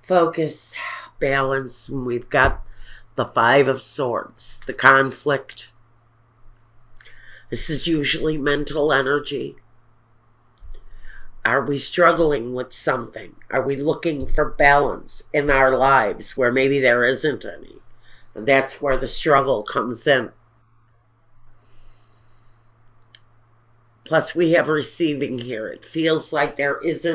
Focus, balance, and we've got the Five of Swords, the conflict. This is usually mental energy. Are we struggling with something? Are we looking for balance in our lives where maybe there isn't any? And that's where the struggle comes in. Plus, we have receiving here. It feels like there's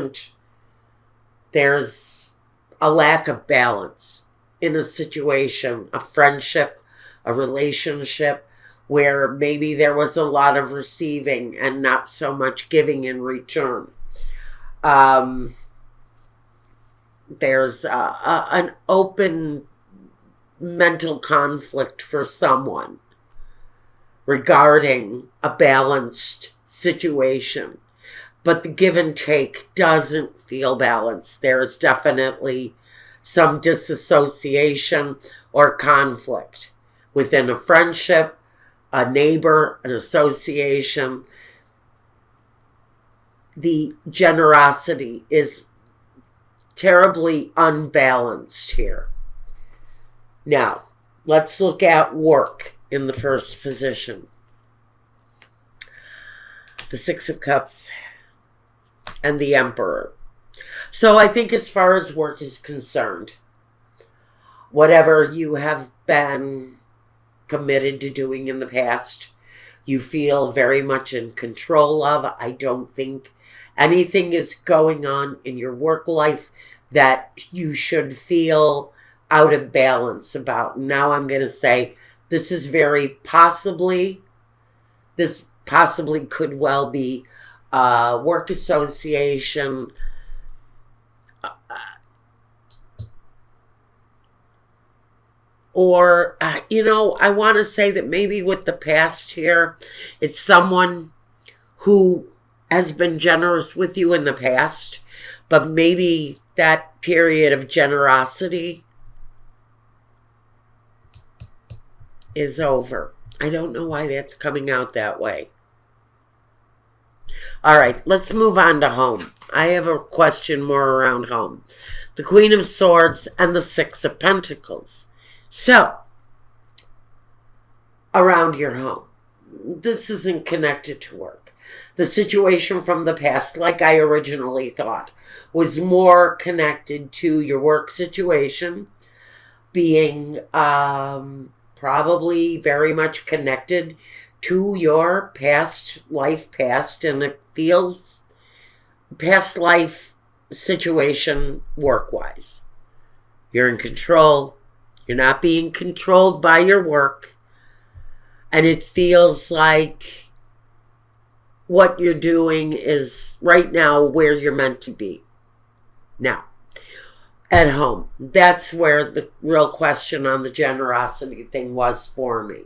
a lack of balance in a situation, a friendship, a relationship, where maybe there was a lot of receiving and not so much giving in return. There's an open mental conflict for someone regarding a balanced situation, but the give and take doesn't feel balanced. There is definitely some disassociation or conflict within a friendship, a neighbor, an association. The generosity is terribly unbalanced here. Now, let's look at work in the first position. The Six of Cups and the Emperor. So I think as far as work is concerned, whatever you have been committed to doing in the past, you feel very much in control of. I don't think anything is going on in your work life that you should feel out of balance about. Now I'm going to say this possibly could well be a work association, or, I want to say that maybe with the past here, it's someone who has been generous with you in the past, but maybe that period of generosity is over. I don't know why that's coming out that way. All right, let's move on to home. I have a question more around home. The Queen of Swords and the Six of Pentacles. So, around your home, this isn't connected to work. The situation from the past, like I originally thought, was more connected to your work situation being probably very much connected to your past, and it feels past life situation work-wise. You're in control. You're not being controlled by your work. And it feels like what you're doing is right now where you're meant to be. Now, at home, that's where the real question on the generosity thing was for me.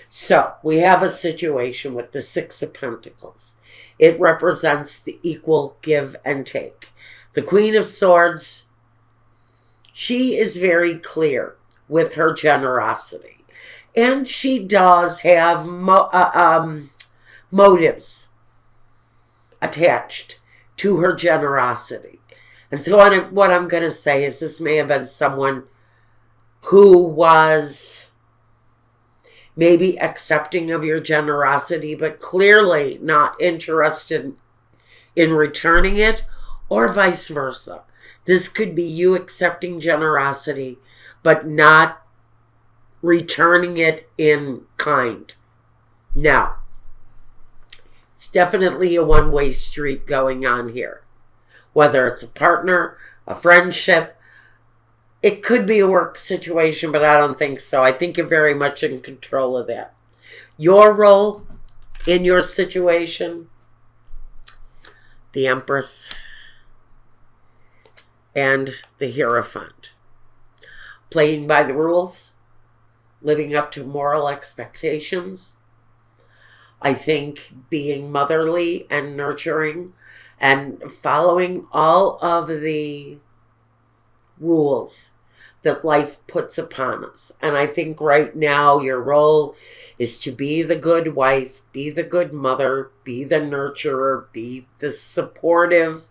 So, we have a situation with the Six of Pentacles. It represents the equal give and take. The Queen of Swords, she is very clear with her generosity. And she does have motives attached to her generosity. And so what I'm going to say is this may have been someone who was maybe accepting of your generosity, but clearly not interested in returning it, or vice versa. This could be you accepting generosity, but not returning it in kind. Now, it's definitely a one-way street going on here. Whether it's a partner, a friendship, it could be a work situation, but I don't think so. I think you're very much in control of that. Your role in your situation, the Empress and the Hierophant. Playing by the rules, living up to moral expectations. I think being motherly and nurturing and following all of the rules that life puts upon us. And I think right now your role is to be the good wife, be the good mother, be the nurturer, be the supportive,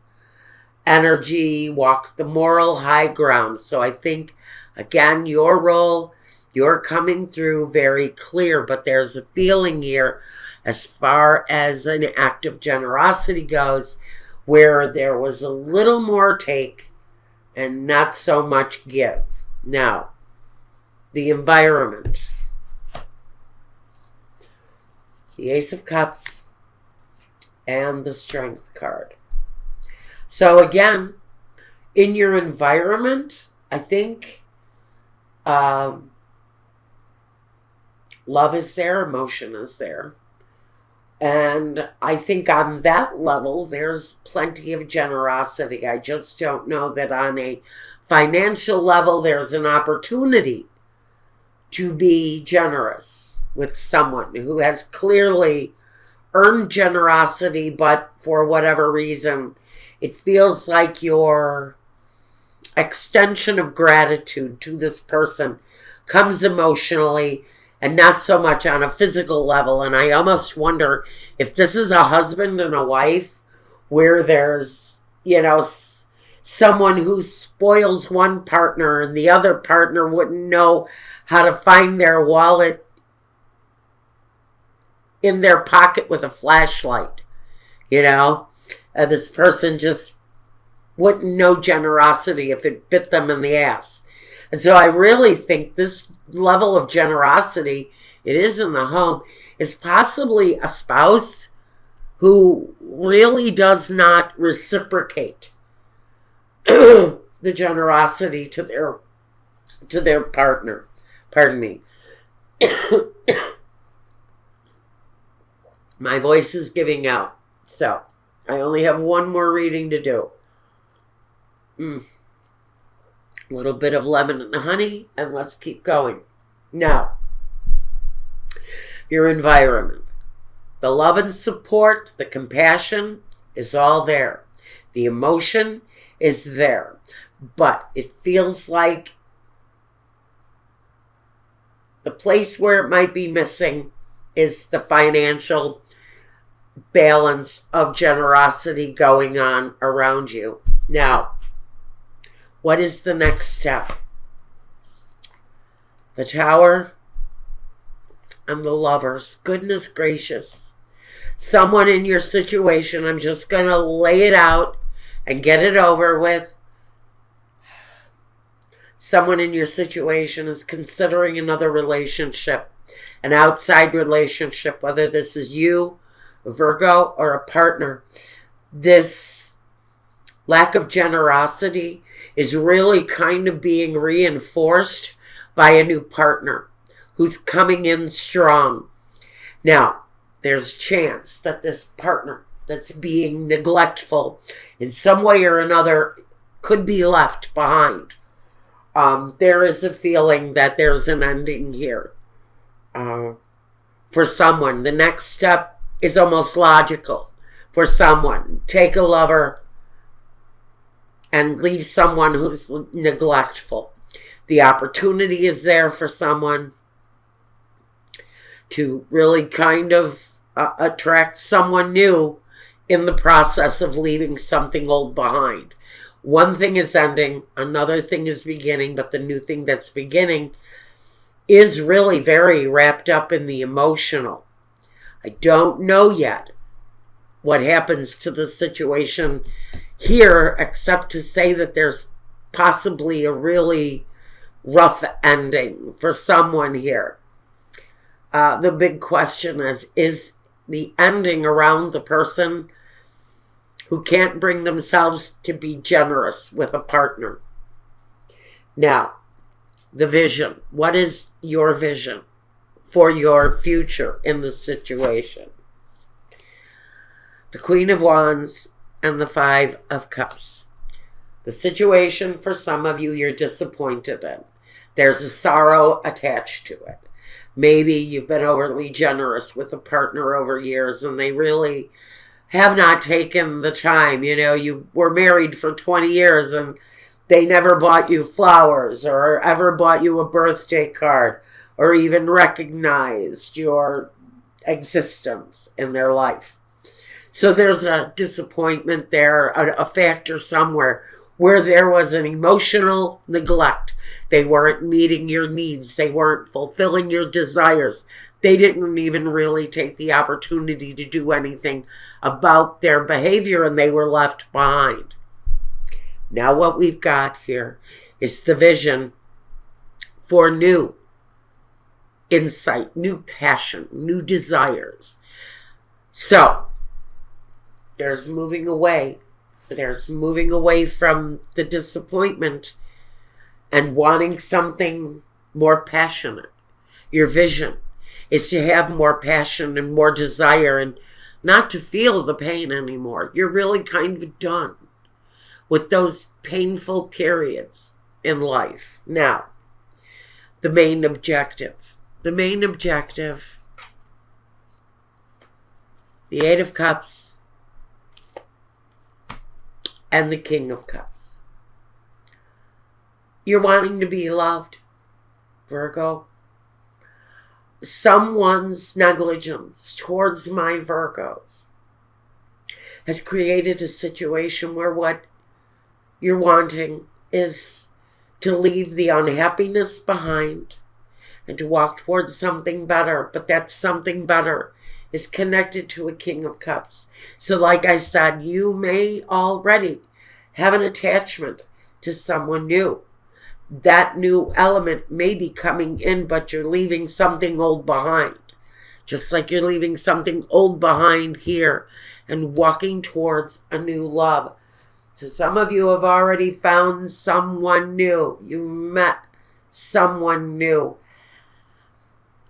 energy, walk the moral high ground. So I think, again, your role, you're coming through very clear, but there's a feeling here as far as an act of generosity goes, where there was a little more take and not so much give. Now, the environment. The Ace of Cups and the Strength card. So again, in your environment, I think love is there, emotion is there. And I think on that level, there's plenty of generosity. I just don't know that on a financial level, there's an opportunity to be generous with someone who has clearly earned generosity, but for whatever reason, it feels like your extension of gratitude to this person comes emotionally and not so much on a physical level. And I almost wonder if this is a husband and a wife where there's, someone who spoils one partner and the other partner wouldn't know how to find their wallet in their pocket with a flashlight. This person just wouldn't know generosity if it bit them in the ass. And so I really think this level of generosity, it is in the home, is possibly a spouse who really does not reciprocate the generosity to their partner. Pardon me. My voice is giving out, so I only have one more reading to do. A little bit of lemon and honey, and let's keep going. Now, your environment. The love and support, the compassion is all there. The emotion is there. But it feels like the place where it might be missing is the financial balance of generosity going on around you. Now, what is the next step? The Tower and the Lovers. Goodness gracious. Someone in your situation, I'm just going to lay it out and get it over with. Someone in your situation is considering another relationship, an outside relationship, whether this is you, a Virgo, or a partner. This lack of generosity is really kind of being reinforced by a new partner who's coming in strong. Now, there's a chance that this partner that's being neglectful in some way or another could be left behind. There is a feeling that there's an ending here. For someone, the next step is almost logical. For someone, take a lover and leave someone who's neglectful. The opportunity is there for someone to really kind of attract someone new in the process of leaving something old behind. One thing is ending, another thing is beginning, but the new thing that's beginning is really very wrapped up in the emotional. I don't know yet what happens to the situation here, except to say that there's possibly a really rough ending for someone here. The big question is the ending around the person who can't bring themselves to be generous with a partner. Now, the vision. What is your vision for your future in this situation? The Queen of Wands and the Five of Cups. The situation for some of you, you're disappointed in. There's a sorrow attached to it. Maybe you've been overly generous with a partner over years and they really have not taken the time. You were married for 20 years and they never bought you flowers or ever bought you a birthday card or even recognized your existence in their life. So there's a disappointment there, a factor somewhere where there was an emotional neglect. They weren't meeting your needs. They weren't fulfilling your desires. They didn't even really take the opportunity to do anything about their behavior, and they were left behind. Now what we've got here is the vision for new insight, new passion, new desires. So there's moving away. There's moving away from the disappointment and wanting something more passionate. Your vision is to have more passion and more desire and not to feel the pain anymore. You're really kind of done with those painful periods in life. Now, the main objective. The main objective, the Eight of Cups and the King of Cups. You're wanting to be loved, Virgo. Someone's negligence towards my Virgos has created a situation where what you're wanting is to leave the unhappiness behind and to walk towards something better. But that something better is connected to a King of Cups. So like I said, you may already have an attachment to someone new. That new element may be coming in, but you're leaving something old behind. Just like you're leaving something old behind here and walking towards a new love. So some of you have already found someone new. You met someone new.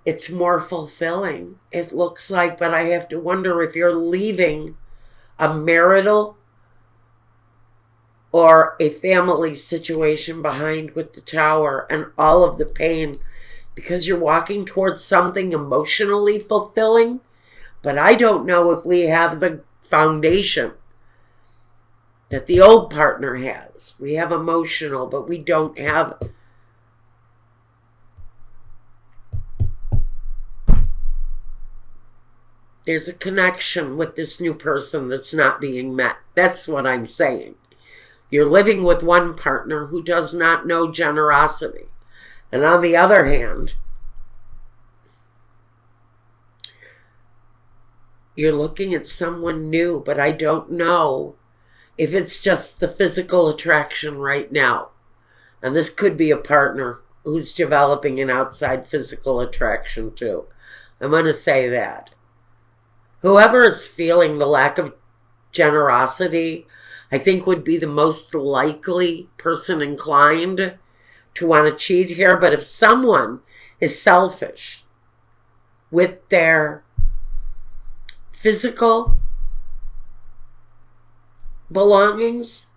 It's more fulfilling, it looks like, but I have to wonder if you're leaving a marital or a family situation behind with the Tower and all of the pain because you're walking towards something emotionally fulfilling. But I don't know if we have the foundation that the old partner has. We have emotional, but we don't have. There's a connection with this new person that's not being met. That's what I'm saying. You're living with one partner who does not know generosity. And on the other hand, you're looking at someone new, but I don't know if it's just the physical attraction right now. And this could be a partner who's developing an outside physical attraction too. I'm going to say that. Whoever is feeling the lack of generosity, I think would be the most likely person inclined to want to cheat here. But if someone is selfish with their physical belongings,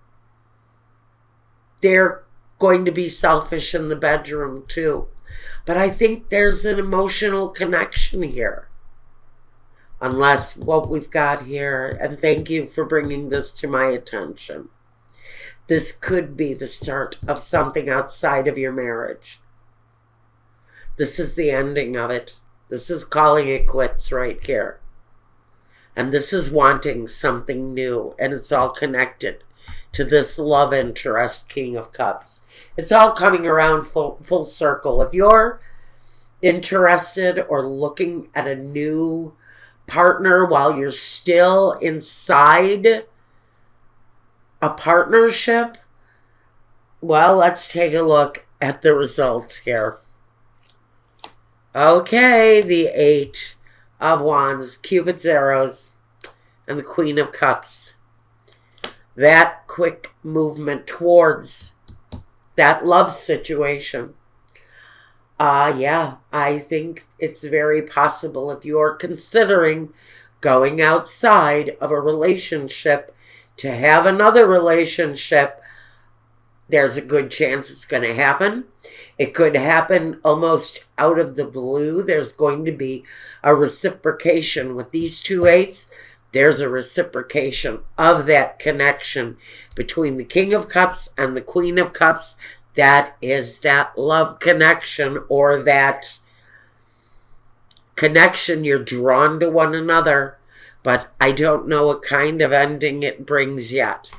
they're going to be selfish in the bedroom too. But I think there's an emotional connection here. Unless what we've got here, and thank you for bringing this to my attention, this could be the start of something outside of your marriage. This is the ending of it. This is calling it quits right here. And this is wanting something new, and it's all connected to this love interest, King of Cups. It's all coming around full circle. If you're interested or looking at a new partner while you're still inside a partnership, well, let's take a look at the results here. Okay, the Eight of Wands, Cupid's arrows, and the Queen of Cups. That quick movement towards that love situation. Yeah, I think it's very possible if you're considering going outside of a relationship to have another relationship, there's a good chance it's going to happen. It could happen almost out of the blue. There's going to be a reciprocation with these two eights. There's a reciprocation of that connection between the King of Cups and the Queen of Cups. That is that love connection, or that connection. You're drawn to one another. But I don't know what kind of ending it brings yet.